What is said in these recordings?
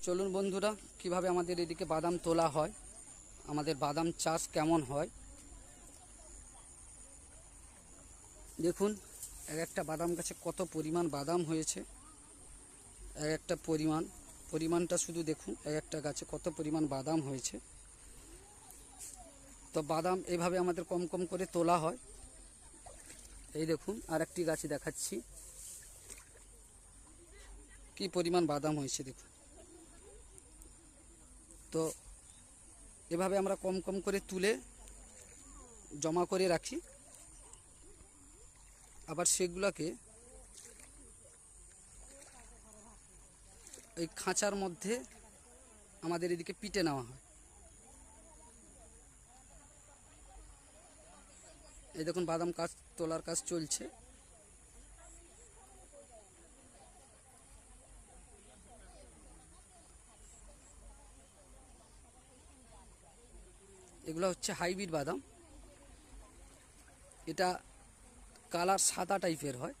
চলুন বন্ধুরা, কিভাবে আমাদের এদিকে বাদাম তোলা হয়, আমাদের বাদাম চাষ কেমন হয় দেখুন। এক একটা বাদাম গাছে কত পরিমাণ বাদাম হয়েছে, এক একটা পরিমাণটা শুধু দেখুন, এক একটা গাছে কত পরিমাণ বাদাম হয়েছে। তো বাদাম এভাবে আমাদের কম কম করে তোলা হয়। এই দেখুন, আর একটি গাছে দেখাচ্ছি কি পরিমাণ বাদাম হয়েছে দেখুন। তো এভাবে আমরা কম কম করে তুলে জমা করে রাখি, আবার সেগুলোকে এই খাঁচার মধ্যে আমাদের এদিকে পিটে নেওয়া হয়। এই দেখুন, বাদাম কাজ তোলার কাজ চলছে। এগুলো হচ্ছে হাইব্রিড বাদাম, এটা কালার সাদা টাইপের হয়।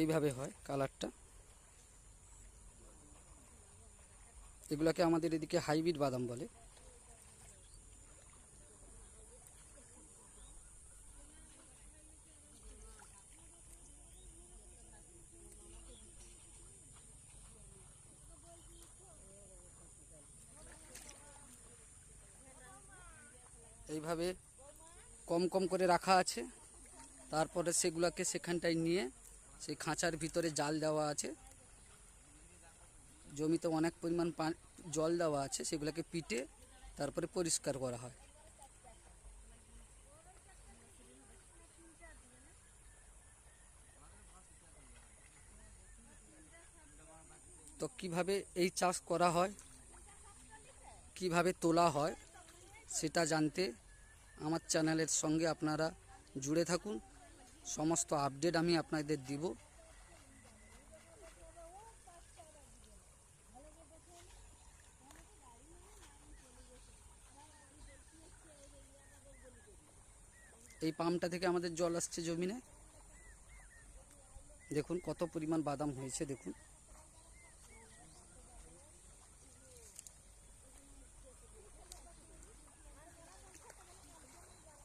এইভাবে হয় কালারটা। এগুলোকে আমাদের এদিকে হাইব্রিড বাদাম বলে। এইভাবে কম কম করে রাখা আছে, তারপরে সেগুলোকে সেখানটায় নিয়ে সেই খাঁচার ভিতরে জাল দেওয়া আছে, জমিতে অনেক পরিমাণ জল দেওয়া আছে, সেগুলোকে পিটে তারপরে পরিষ্কার করা হয়। তো কিভাবে এই চাষ করা হয়, কিভাবে তোলা হয়, সেটা জানতে আমার চ্যানেলের সঙ্গে আপনারা জুড়ে থাকুন। সমস্ত আপডেট আমি আপনাদের দিব। এই পাম্পটা থেকে আমাদের জল আসছে জমিনে, দেখুন কত পরিমাণ বাদাম হয়েছে দেখুন।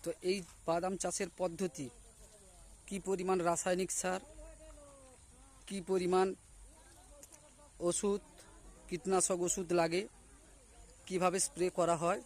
তো এই বাদাম চাষের পদ্ধতি, কি পরিমাণ রাসায়নিক সার, কি পরিমাণ ওষুধ, কীটনাশক ওষুধ লাগে, কিভাবে স্প্রে করা হয়,